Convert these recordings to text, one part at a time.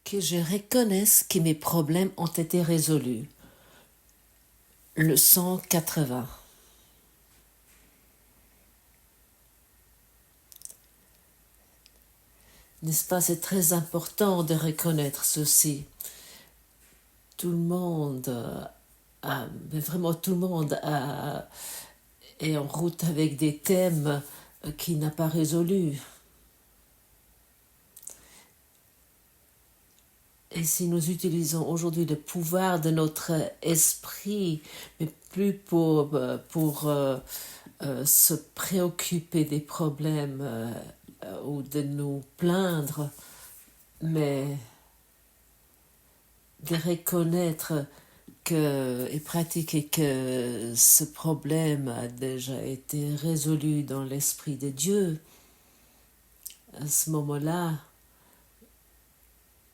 Que je reconnaisse que mes problèmes ont été résolus. Leçon 80. N'est-ce pas, c'est très important de reconnaître ceci. Tout le monde, mais vraiment tout le monde est en route avec des thèmes qu'il n'a pas résolus. Et si nous utilisons aujourd'hui le pouvoir de notre esprit, mais plus pour se préoccuper des problèmes ou de nous plaindre, mais de reconnaître et pratiquer que ce problème a déjà été résolu dans l'Esprit de Dieu, à ce moment-là,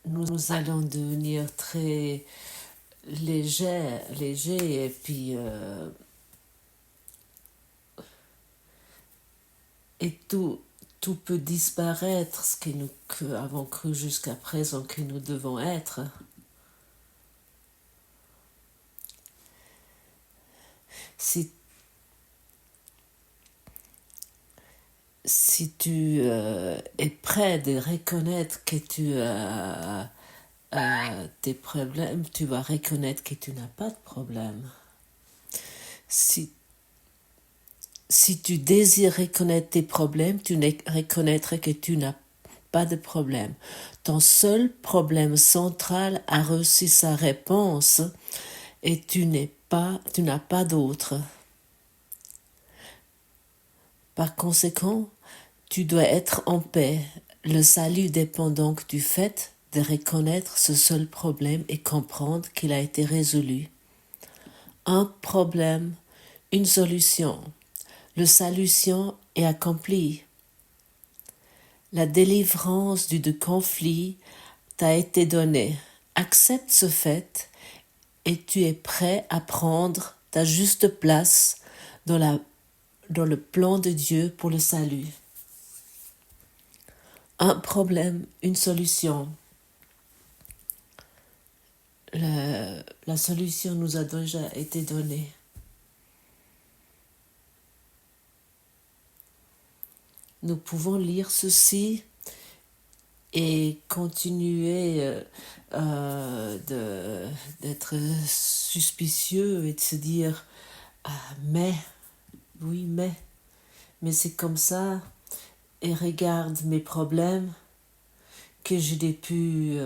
nous allons devenir très légers et puis tout peut disparaître, ce que nous avons cru jusqu'à présent que nous devons être. Si tu es prêt de reconnaître que tu as des problèmes, tu vas reconnaître que tu n'as pas de problème. Si tu désires reconnaître tes problèmes, tu reconnaîtras que tu n'as pas de problème. Ton seul problème central a reçu sa réponse et tu n'as pas d'autre. Par conséquent, tu dois être en paix. Le salut dépend donc du fait de reconnaître ce seul problème et comprendre qu'il a été résolu. Un problème, une solution. Le solution est accompli. La délivrance du conflit t'a été donnée. Accepte ce fait et tu es prêt à prendre ta juste place dans le plan de Dieu pour le salut. Un problème, une solution. La solution nous a déjà été donnée. Nous pouvons lire ceci et continuer d'être suspicieux et de se dire mais c'est comme ça, et regarde mes problèmes que j'ai depuis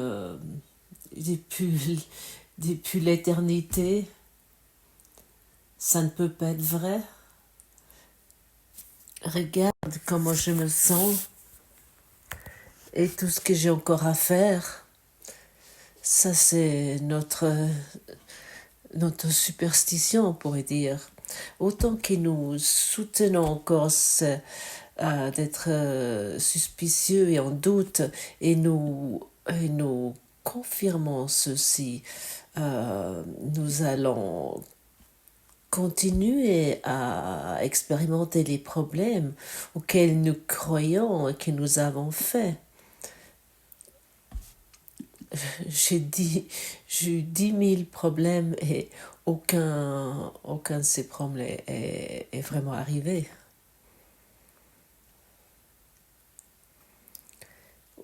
l'éternité. Ça ne peut pas être vrai. Regarde comment je me sens et tout ce que j'ai encore à faire. Ça, c'est notre superstition, on pourrait dire. Autant que nous soutenons encore d'être suspicieux et en doute, et nous confirmons ceci, nous allons continuer à expérimenter les problèmes auxquels nous croyons et que nous avons fait. J'ai eu 10 000 problèmes et aucun de ces problèmes est vraiment arrivé.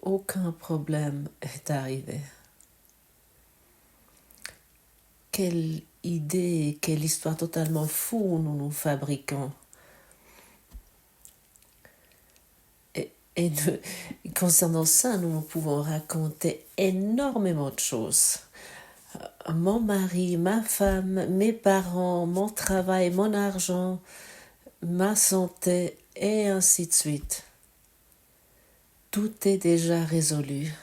Aucun problème est arrivé. Quelle idée, quelle histoire totalement fou nous fabriquons. Et concernant ça, nous pouvons raconter énormément de choses. Mon mari, ma femme, mes parents, mon travail, mon argent, ma santé, et ainsi de suite. Tout est déjà résolu.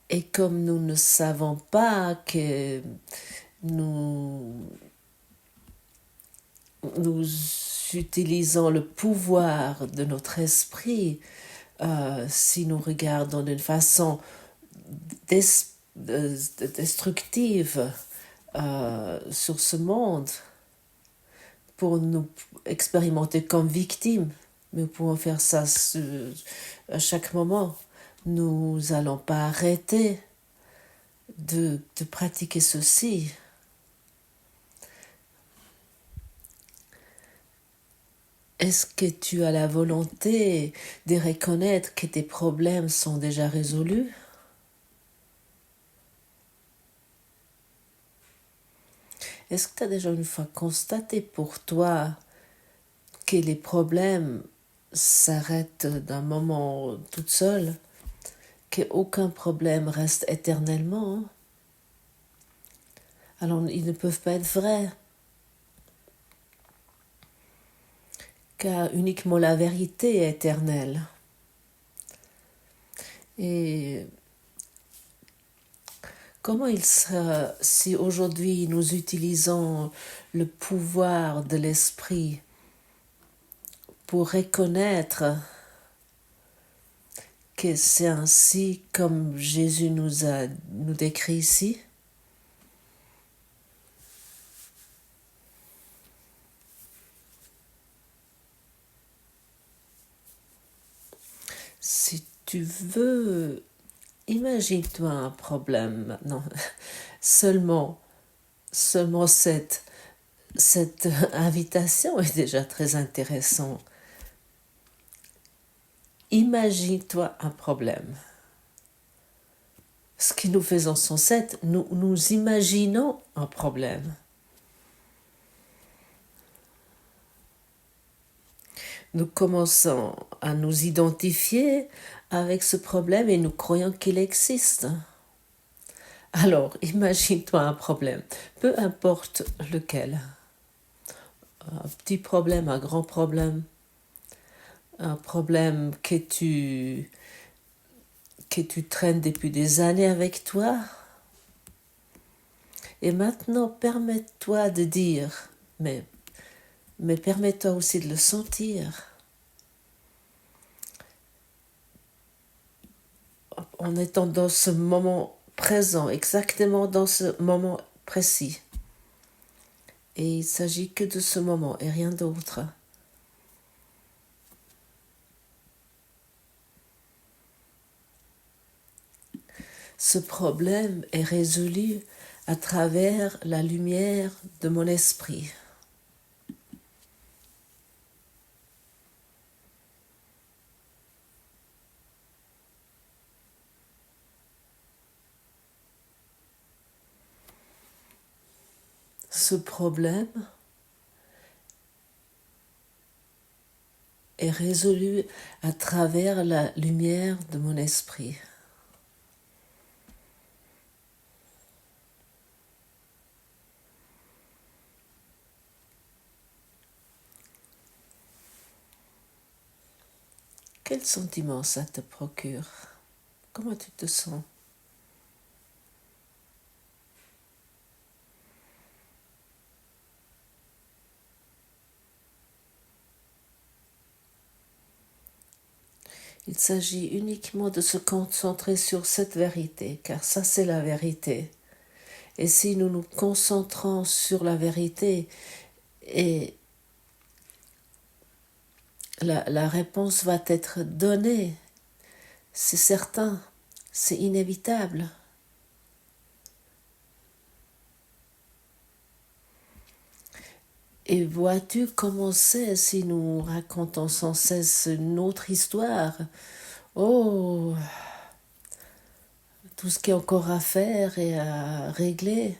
Et comme nous ne savons pas que nous utilisons le pouvoir de notre esprit, si nous regardons d'une façon destructive sur ce monde, pour nous expérimenter comme victimes, Mais nous pouvons faire ça à chaque moment. Nous n'allons pas arrêter de pratiquer ceci. Est-ce que tu as la volonté de reconnaître que tes problèmes sont déjà résolus? Est-ce que tu as déjà une fois constaté pour toi que les problèmes s'arrêtent d'un moment toute seule, qu'aucun problème reste éternellement? Alors ils ne peuvent pas être vrais, car uniquement la vérité est éternelle. Et comment il sera si aujourd'hui nous utilisons le pouvoir de l'esprit pour reconnaître que c'est ainsi comme Jésus nous décrit ici? Si tu veux, imagine-toi un problème maintenant. Seulement cette invitation est déjà très intéressante. Imagine-toi un problème. Ce que nous faisons sans cesse, nous imaginons un problème. Nous commençons à nous identifier avec ce problème et nous croyons qu'il existe. Alors, imagine-toi un problème, peu importe lequel. Un petit problème, un grand problème, un problème que tu traînes depuis des années avec toi. Et maintenant, permets-toi de dire, mais permets-toi aussi de le sentir. En étant dans ce moment présent, exactement dans ce moment précis. Et il s'agit que de ce moment et rien d'autre. Ce problème est résolu à travers la lumière de mon esprit. Ce problème est résolu à travers la lumière de mon esprit. Quel sentiment ça te procure? Comment tu te sens? Il s'agit uniquement de se concentrer sur cette vérité, car ça c'est la vérité. Et si nous nous concentrons sur la vérité, et la réponse va être donnée, c'est certain, c'est inévitable. Et vois-tu comment c'est si nous racontons sans cesse une autre histoire? Oh, tout ce qu'il y a encore à faire et à régler.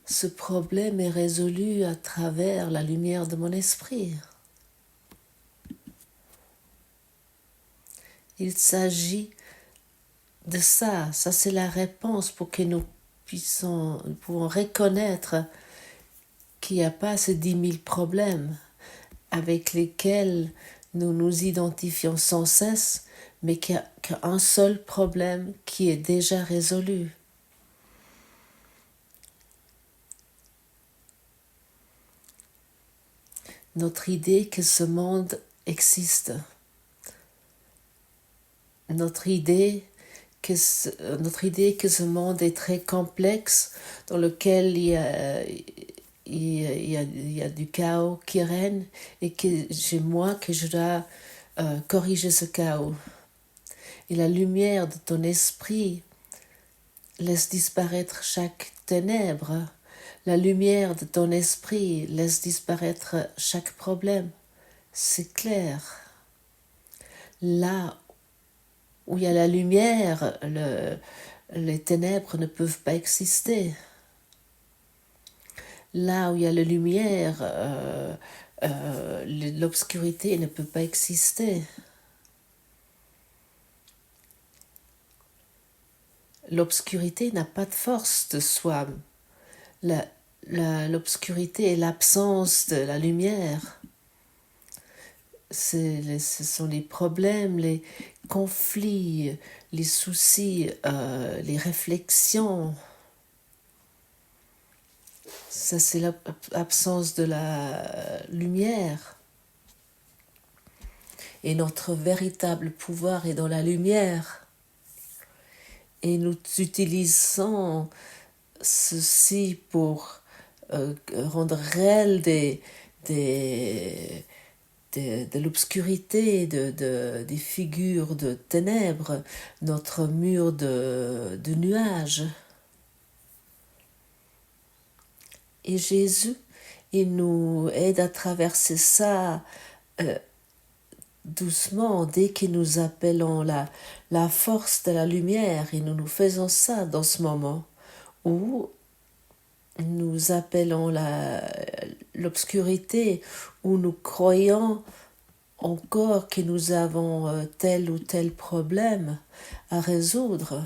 Ce problème est résolu à travers la lumière de mon esprit. Il s'agit de ça. Ça, c'est la réponse pour que nous pouvons reconnaître qu'il n'y a pas ces 10 000 problèmes avec lesquels nous nous identifions sans cesse, mais qu'il n'y a qu'un seul problème qui est déjà résolu. Notre idée que ce monde existe, notre idée que ce monde est très complexe, dans lequel il il y a du chaos qui règne et que c'est moi que je dois corriger ce chaos. Et la lumière de ton esprit laisse disparaître chaque ténèbre. La lumière de ton esprit laisse disparaître chaque problème. C'est clair. Là où il y a la lumière, les ténèbres ne peuvent pas exister. Là où il y a la lumière, l'obscurité ne peut pas exister. L'obscurité n'a pas de force de soi. L'obscurité est l'absence de la lumière. Ce sont les problèmes, les conflits, les soucis, les réflexions. Ça, c'est l'absence de la lumière. Et notre véritable pouvoir est dans la lumière. Et nous utilisons ceci pour rendre réel de l'obscurité, des figures de ténèbres, notre mur de nuages. Et Jésus, il nous aide à traverser ça doucement, dès que nous appelons la force de la lumière, et nous faisons ça dans ce moment où nous appelons l'obscurité, où nous croyons encore que nous avons tel ou tel problème à résoudre.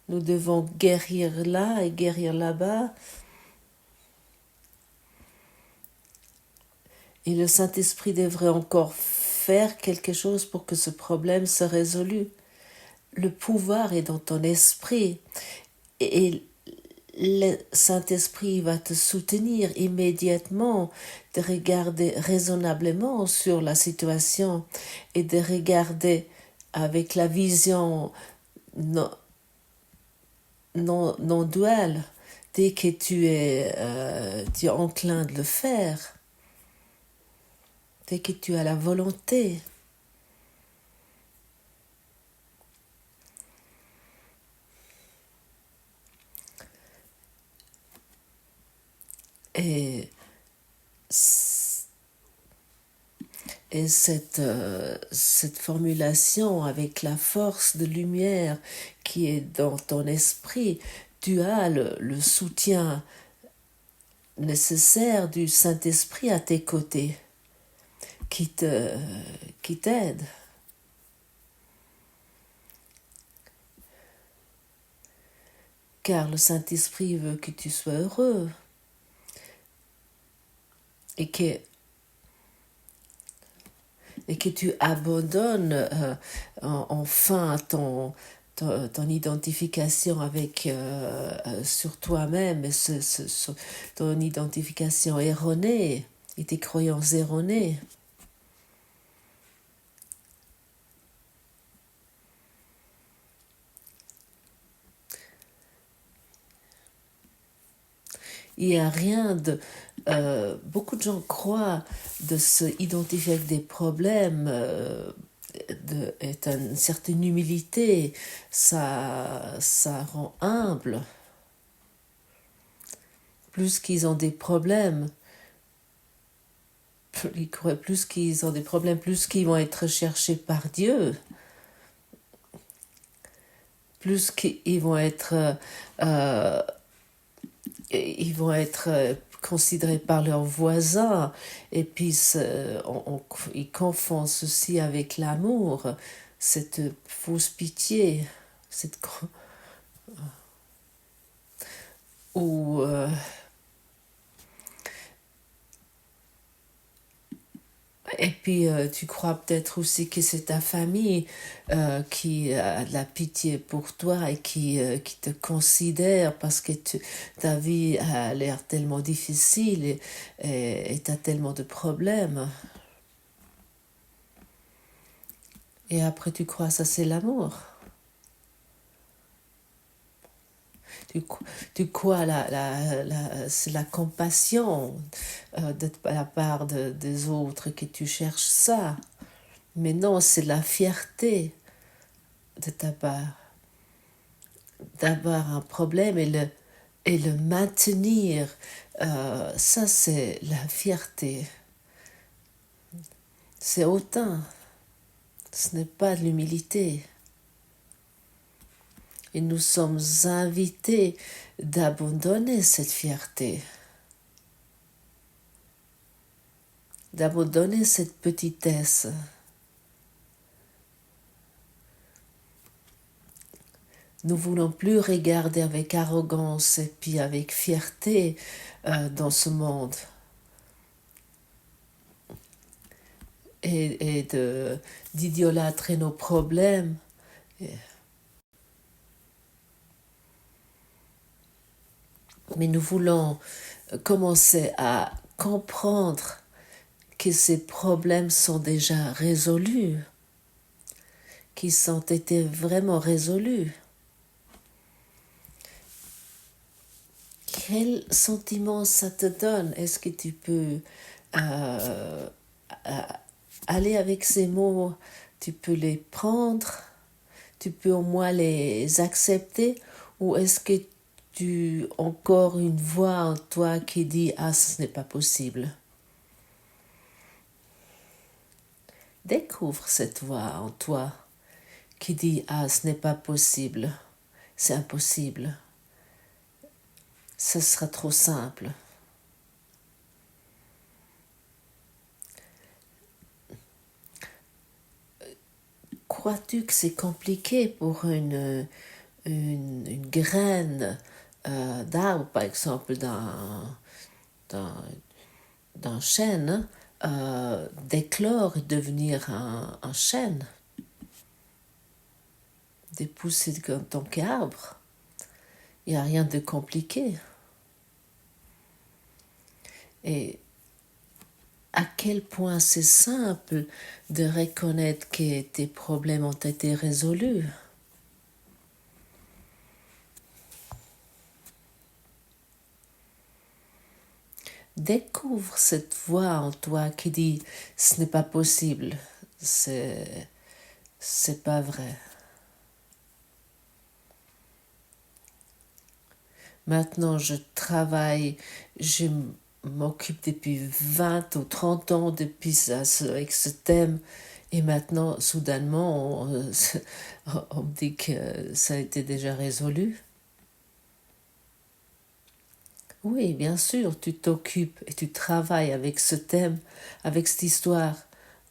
Nous devons guérir là et guérir là-bas. Et le Saint-Esprit devrait encore faire quelque chose pour que ce problème soit résolu. Le pouvoir est dans ton esprit. Et le Saint-Esprit va te soutenir immédiatement de regarder raisonnablement sur la situation et de regarder avec la vision non duale dès que tu es enclin de le faire, dès que tu as la volonté. Et cette formulation avec la force de lumière qui est dans ton esprit, tu as le soutien nécessaire du Saint-Esprit à tes côtés qui t'aide. Car le Saint-Esprit veut que tu sois heureux et que tu abandonnes enfin ton identification avec sur toi-même et ton identification erronée et tes croyances erronées. Il n'y a rien de... beaucoup de gens croient de se identifier avec des problèmes, est une certaine humilité, ça rend humble. Plus qu'ils ont des problèmes, plus qu'ils ont des problèmes, plus qu'ils vont être cherchés par Dieu, plus qu'ils vont être... ils vont être considérés par leurs voisins et puis ils confondent ceci avec l'amour, cette fausse pitié, ou et puis tu crois peut-être aussi que c'est ta famille qui a de la pitié pour toi et qui te considère parce que ta vie a l'air tellement difficile et tu as tellement de problèmes. Et après tu crois ça c'est l'amour. tu crois c'est la compassion de la part des autres que tu cherches ça. Mais non, c'est la fierté de ta part d'avoir un problème et le maintenir. Ça, c'est la fierté. C'est hautain. Ce n'est pas de l'humilité. Et nous sommes invités d'abandonner cette fierté, d'abandonner cette petitesse. Nous voulons plus regarder avec arrogance et puis avec fierté dans ce monde et d'idolâtrer nos problèmes. Mais nous voulons commencer à comprendre que ces problèmes sont déjà résolus, qu'ils ont été vraiment résolus. Quel sentiment ça te donne? Est-ce que tu peux aller avec ces mots? Tu peux les prendre? Tu peux au moins les accepter? Ou est-ce que tu as encore une voix en toi qui dit « Ah, ce n'est pas possible ». Découvre cette voix en toi qui dit « Ah, ce n'est pas possible, c'est impossible, ce sera trop simple ». Crois-tu que c'est compliqué pour une graine d'arbre, par exemple, d'un chêne, d'éclore et devenir un chêne, de pousser en tant qu'arbre? Il n'y a rien de compliqué. Et à quel point c'est simple de reconnaître que tes problèmes ont été résolus. Découvre cette voix en toi qui dit « ce n'est pas possible, c'est pas vrai ». Maintenant, je travaille, je m'occupe depuis 20 ou 30 ans depuis ça, avec ce thème. Et maintenant, soudainement, on me dit que ça a été déjà résolu. Oui, bien sûr, tu t'occupes et tu travailles avec ce thème, avec cette histoire,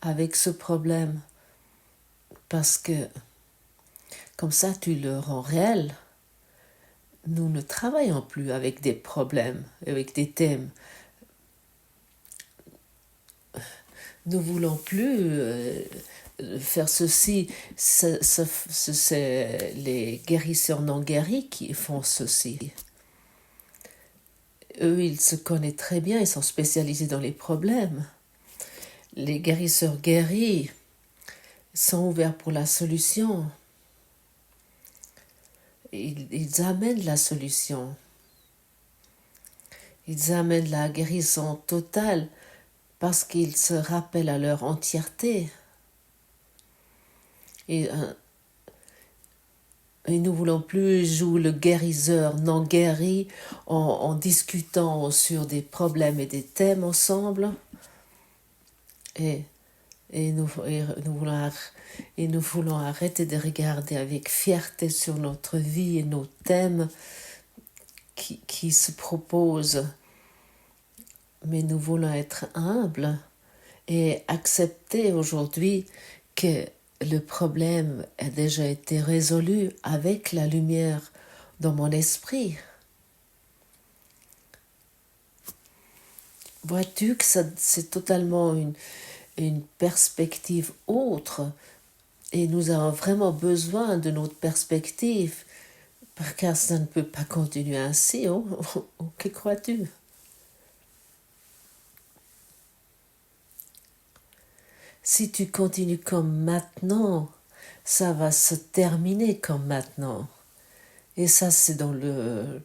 avec ce problème. Parce que, comme ça, tu le rends réel. Nous ne travaillons plus avec des problèmes, avec des thèmes. Nous voulons plus faire ceci. C'est les guérisseurs non guéris qui font ceci. Eux, ils se connaissent très bien, ils sont spécialisés dans les problèmes. Les guérisseurs guéris sont ouverts pour la solution. Ils amènent la solution. Ils amènent la guérison totale parce qu'ils se rappellent à leur entièreté. Et nous voulons plus jouer le guérisseur non guéri en discutant sur des problèmes et des thèmes ensemble. Et nous voulons arrêter de regarder avec fierté sur notre vie et nos thèmes qui se proposent. Mais nous voulons être humbles et accepter aujourd'hui que le problème a déjà été résolu avec la lumière dans mon esprit. Vois-tu que c'est totalement une perspective autre et nous avons vraiment besoin de notre perspective car ça ne peut pas continuer ainsi. Que crois-tu? Si tu continues comme maintenant, ça va se terminer comme maintenant. Et ça, c'est dans le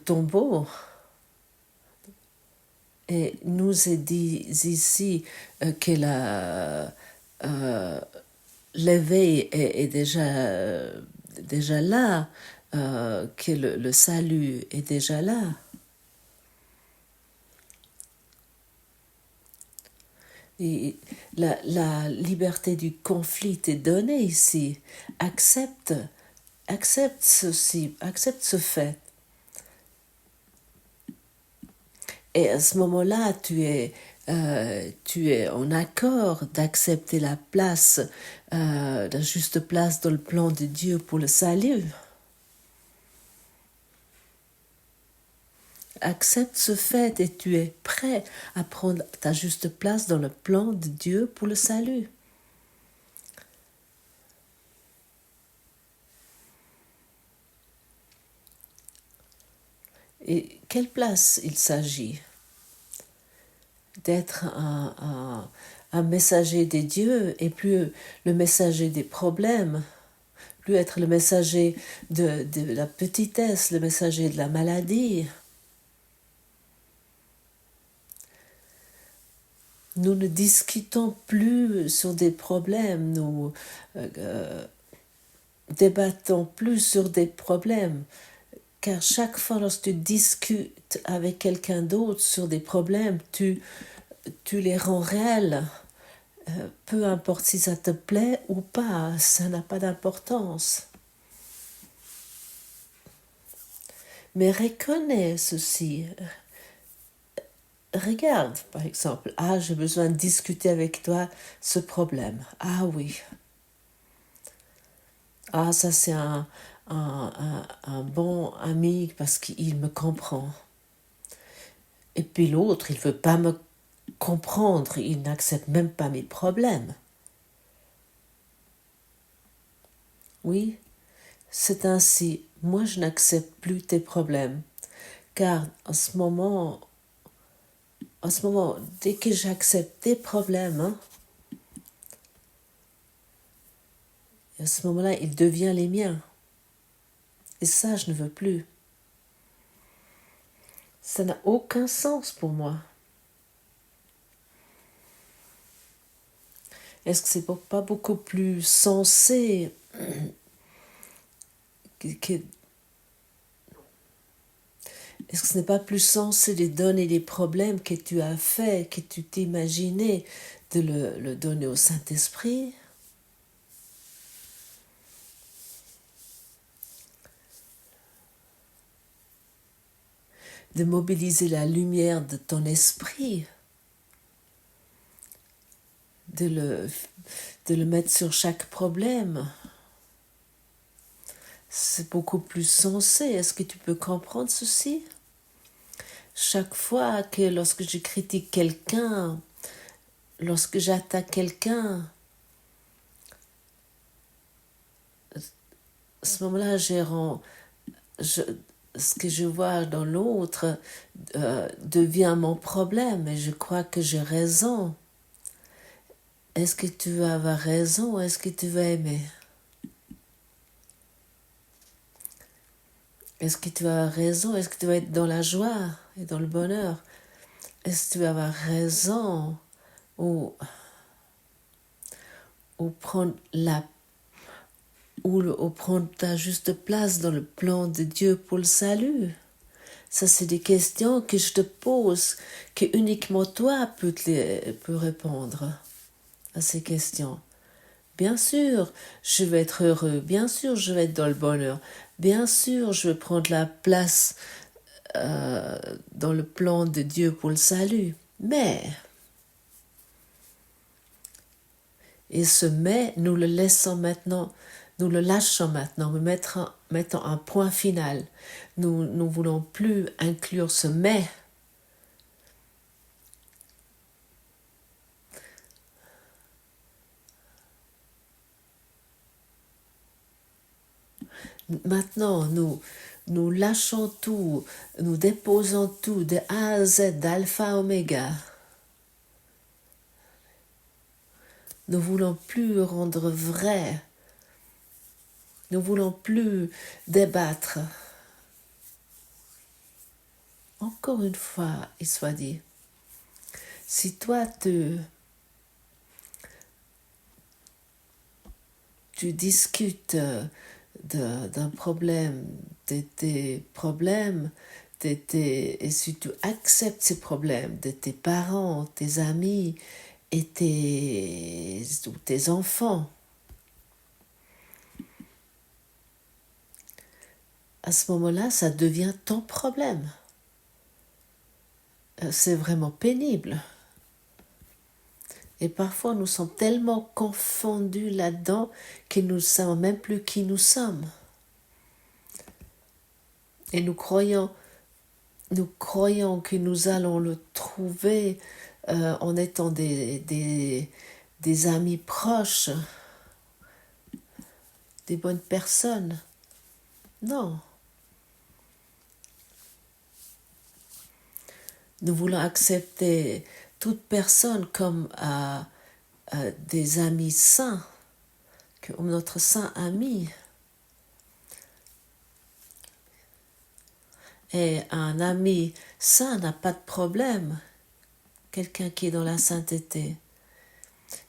tombeau. Et nous est dit ici que l'éveil est déjà là, que le salut est déjà là. Et la liberté du conflit est donnée ici. Accepte ceci, accepte ce fait. Et à ce moment-là, tu es en accord d'accepter la place, la juste place dans le plan de Dieu pour le salut. Accepte ce fait et tu es prêt à prendre ta juste place dans le plan de Dieu pour le salut. Et quelle place il s'agit? D'être un messager des dieux et plus le messager des problèmes, plus être le messager de la petitesse, le messager de la maladie. Nous ne discutons plus sur des problèmes, nous débattons plus sur des problèmes, car chaque fois lorsque tu discutes avec quelqu'un d'autre sur des problèmes, tu les rends réels. Peu importe si ça te plaît ou pas, ça n'a pas d'importance. Mais reconnais ceci. Regarde, par exemple, j'ai besoin de discuter avec toi ce problème. Ah oui. Ça c'est un bon ami parce qu'il me comprend. Et puis l'autre, il ne veut pas me comprendre, il n'accepte même pas mes problèmes. Oui, c'est ainsi. Moi, je n'accepte plus tes problèmes. Car en ce moment, dès que j'accepte tes problèmes, à ce moment-là, il devient les miens. Et ça, je ne veux plus. Ça n'a aucun sens pour moi. Est-ce que c'est pas beaucoup plus sensé est-ce que ce n'est pas plus sensé de donner les problèmes que tu as fait, que tu t'imaginais, de le donner au Saint-Esprit? De mobiliser la lumière de ton esprit, de le mettre sur chaque problème. C'est beaucoup plus sensé. Est-ce que tu peux comprendre ceci? Chaque fois que lorsque je critique quelqu'un, lorsque j'attaque quelqu'un, à ce moment-là, ce que je vois dans l'autre devient mon problème et je crois que j'ai raison. Est-ce que tu vas avoir raison ou est-ce que tu vas aimer? Est-ce que tu vas avoir raison? Est-ce que tu vas être dans la joie et dans le bonheur? Est-ce que tu vas avoir raison ou prendre prendre ta juste place dans le plan de Dieu pour le salut? Ça, c'est des questions que je te pose, que uniquement toi peux répondre à ces questions. Bien sûr, je vais être heureux. Bien sûr, je vais être dans le bonheur. Bien sûr, je vais prendre la place dans le plan de Dieu pour le salut. Mais, et ce mais, nous le lâchons maintenant, nous mettons un point final. Nous ne voulons plus inclure ce mais. Maintenant, nous lâchons tout, nous déposons tout de A à Z, d'alpha à oméga. Nous voulons plus rendre vrai Nous ne voulons plus débattre. Encore une fois, il soit dit, si toi tu discutes d'un problème, de tes problèmes, et si tu acceptes ces problèmes de tes parents, tes amis et tes enfants, à ce moment-là, ça devient ton problème. C'est vraiment pénible. Et parfois, nous sommes tellement confondus là-dedans que nous ne savons même plus qui nous sommes. Et nous croyons que nous allons le trouver en étant des amis proches, des bonnes personnes. Non. Nous voulons accepter toute personne comme des amis saints, comme notre saint ami. Et un ami saint n'a pas de problème, quelqu'un qui est dans la sainteté.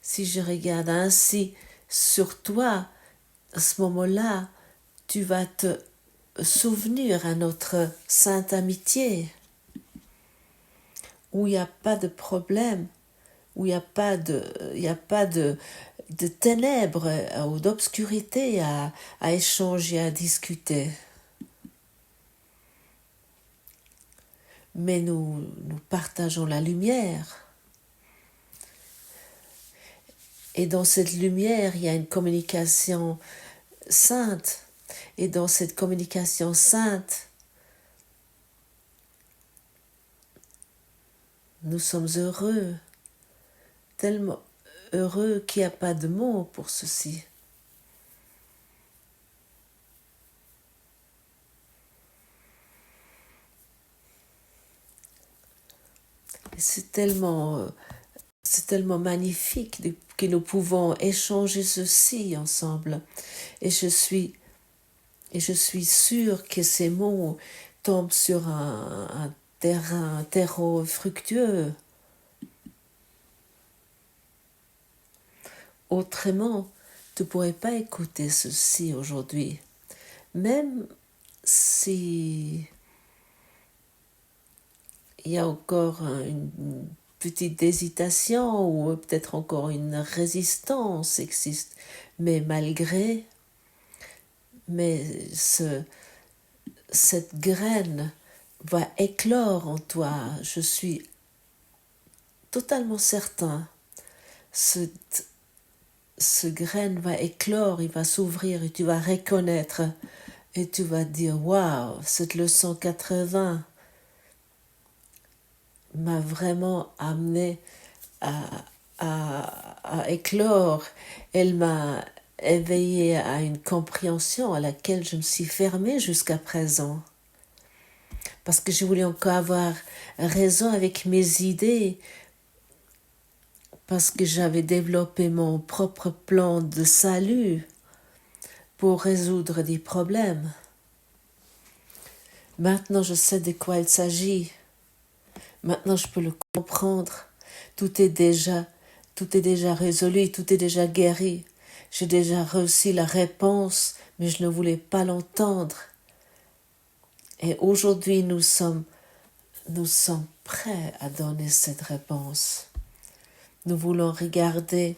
Si je regarde ainsi sur toi, à ce moment-là, tu vas te souvenir à notre sainte amitié, où il n'y a pas de problème, où il n'y a pas de ténèbres ou d'obscurité à échanger, à discuter. Mais nous partageons la lumière. Et dans cette lumière, il y a une communication sainte. Et dans cette communication sainte, nous sommes heureux, tellement heureux qu'il n'y a pas de mots pour ceci. Et c'est tellement magnifique que nous pouvons échanger ceci ensemble. Et je suis sûre que ces mots tombent sur un terreau fructueux. Autrement, tu ne pourrais pas écouter ceci aujourd'hui. Même si il y a encore une petite hésitation ou peut-être encore une résistance existe, mais cette graine va éclore en toi. Je suis totalement certain. Ce graine va éclore, il va s'ouvrir et tu vas reconnaître et tu vas dire waouh, cette leçon 80 m'a vraiment amené à éclore. Elle m'a éveillé à une compréhension à laquelle je me suis fermée jusqu'à présent. Parce que je voulais encore avoir raison avec mes idées, parce que j'avais développé mon propre plan de salut pour résoudre des problèmes. Maintenant, je sais de quoi il s'agit. Maintenant, je peux le comprendre. Tout est déjà résolu, tout est déjà guéri. J'ai déjà reçu la réponse, mais je ne voulais pas l'entendre. Et aujourd'hui, nous sommes prêts à donner cette réponse. Nous voulons regarder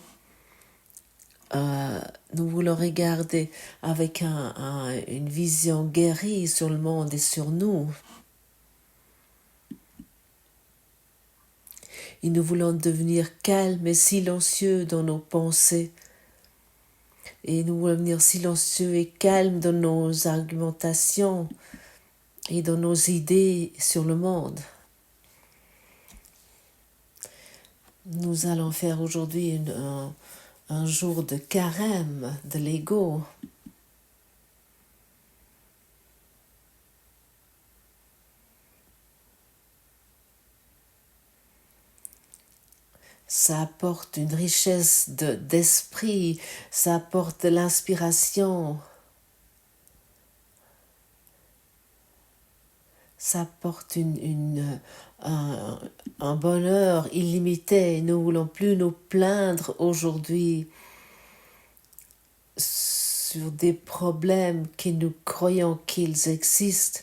avec une vision guérie sur le monde et sur nous. Et nous voulons devenir calmes et silencieux dans nos pensées. Et nous voulons devenir silencieux et calmes dans nos argumentations et dans nos idées sur le monde. Nous allons faire aujourd'hui un jour de carême de l'ego. Ça apporte une richesse d'esprit, ça apporte de l'inspiration. ça apporte un bonheur illimité. Nous ne voulons plus nous plaindre aujourd'hui sur des problèmes que nous croyons qu'ils existent.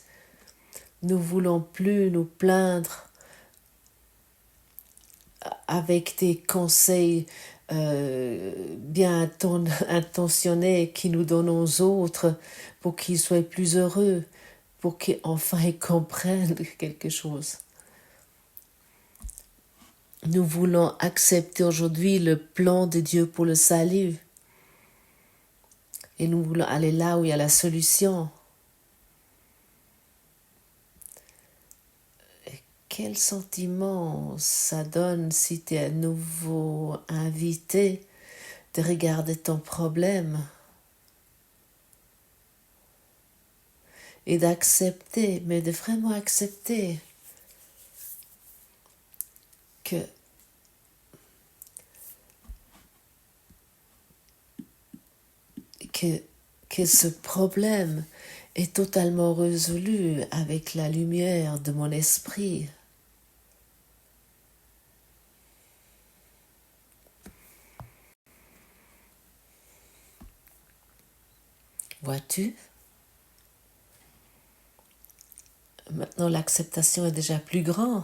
Nous ne voulons plus nous plaindre avec des conseils bien intentionnés qui nous donnent aux autres pour qu'ils soient plus heureux, pour qu'enfin ils comprennent quelque chose. Nous voulons accepter aujourd'hui le plan de Dieu pour le salut. Et nous voulons aller là où il y a la solution. Et quel sentiment ça donne si tu es à nouveau invité de regarder ton problème et d'accepter, mais de vraiment accepter que ce problème est totalement résolu avec la lumière de mon esprit. Vois-tu? Maintenant, l'acceptation est déjà plus grande.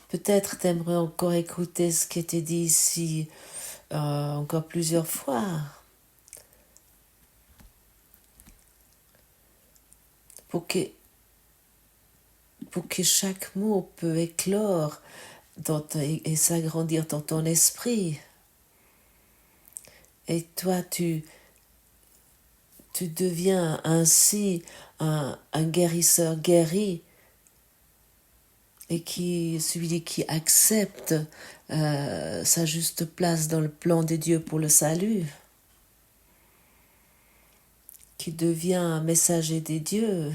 Peut-être t'aimerais encore écouter ce qui était dit ici encore plusieurs fois. Pour que chaque mot peut éclore et s'agrandir dans ton esprit. Et toi, tu deviens ainsi un guérisseur guéri et celui qui accepte sa juste place dans le plan de Dieu pour le salut, qui devient un messager des dieux,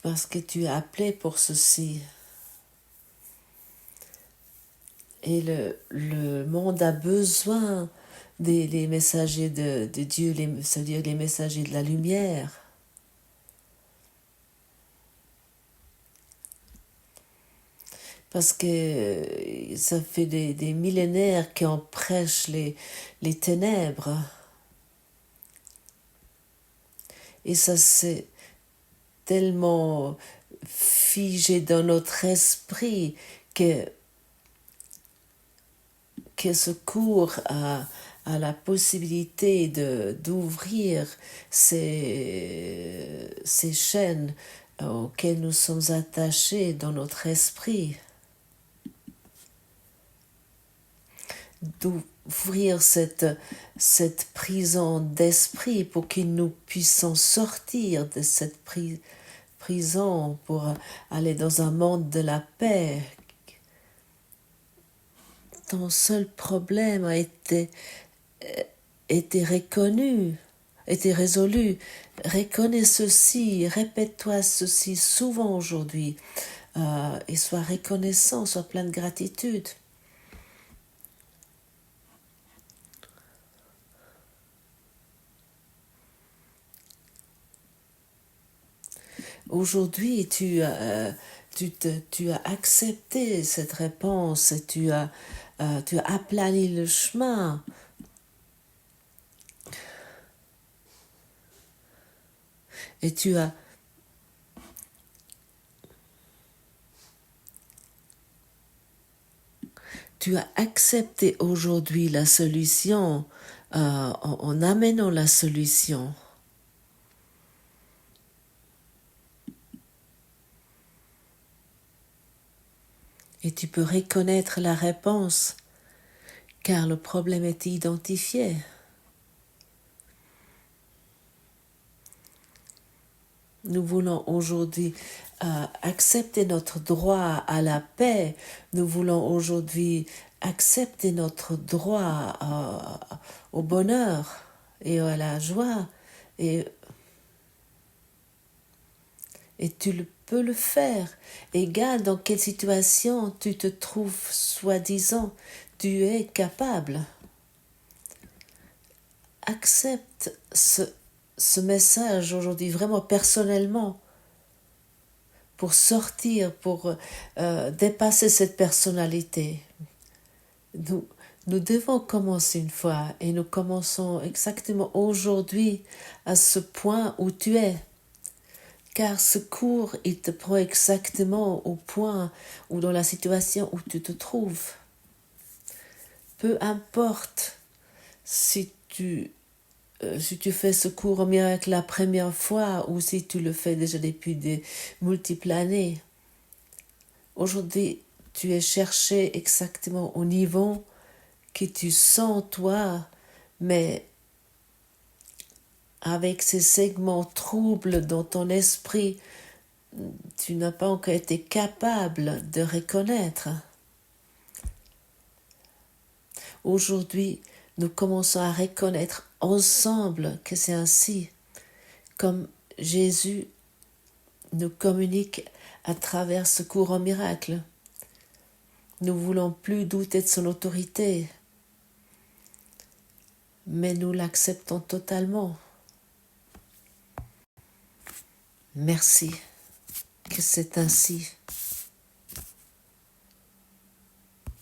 parce que tu es appelé pour ceci. Et le monde a besoin des messagers de Dieu, c'est-à-dire les messagers de la lumière. Parce que ça fait des millénaires qu'on prêche les ténèbres. Et ça s'est tellement figé dans notre esprit que ce cours a la possibilité d'ouvrir ces chaînes auxquelles nous sommes attachés dans notre esprit, d'ouvrir cette prison d'esprit pour que nous puissions sortir de cette prison pour aller dans un monde de la paix. Ton seul problème a été reconnu, été résolu. Reconnais ceci, répète-toi ceci souvent aujourd'hui et sois reconnaissant, sois plein de gratitude. Aujourd'hui, tu as accepté cette réponse et tu as aplani le chemin. Et tu as accepté aujourd'hui la solution en amenant la solution. Et tu peux reconnaître la réponse, car le problème est identifié. Nous voulons aujourd'hui accepter notre droit à la paix. Nous voulons aujourd'hui accepter notre droit au bonheur et à la joie. Et tu peux le faire. Égal dans quelle situation tu te trouves, soi-disant, tu es capable. accepte ce message aujourd'hui vraiment personnellement pour sortir, pour dépasser cette personnalité. Nous devons commencer une fois et nous commençons exactement aujourd'hui à ce point où tu es. Car ce cours, il te prend exactement au point ou dans la situation où tu te trouves. Peu importe si tu fais ce cours en miracle la première fois ou si tu le fais déjà depuis des multiples années. Aujourd'hui, tu es cherché exactement au niveau que tu sens toi, mais avec ces segments troubles dans ton esprit, tu n'as pas encore été capable de reconnaître. Aujourd'hui, nous commençons à reconnaître ensemble que c'est ainsi, comme Jésus nous communique à travers ce courant miracle. Nous ne voulons plus douter de son autorité, mais nous l'acceptons totalement. Merci que c'est ainsi.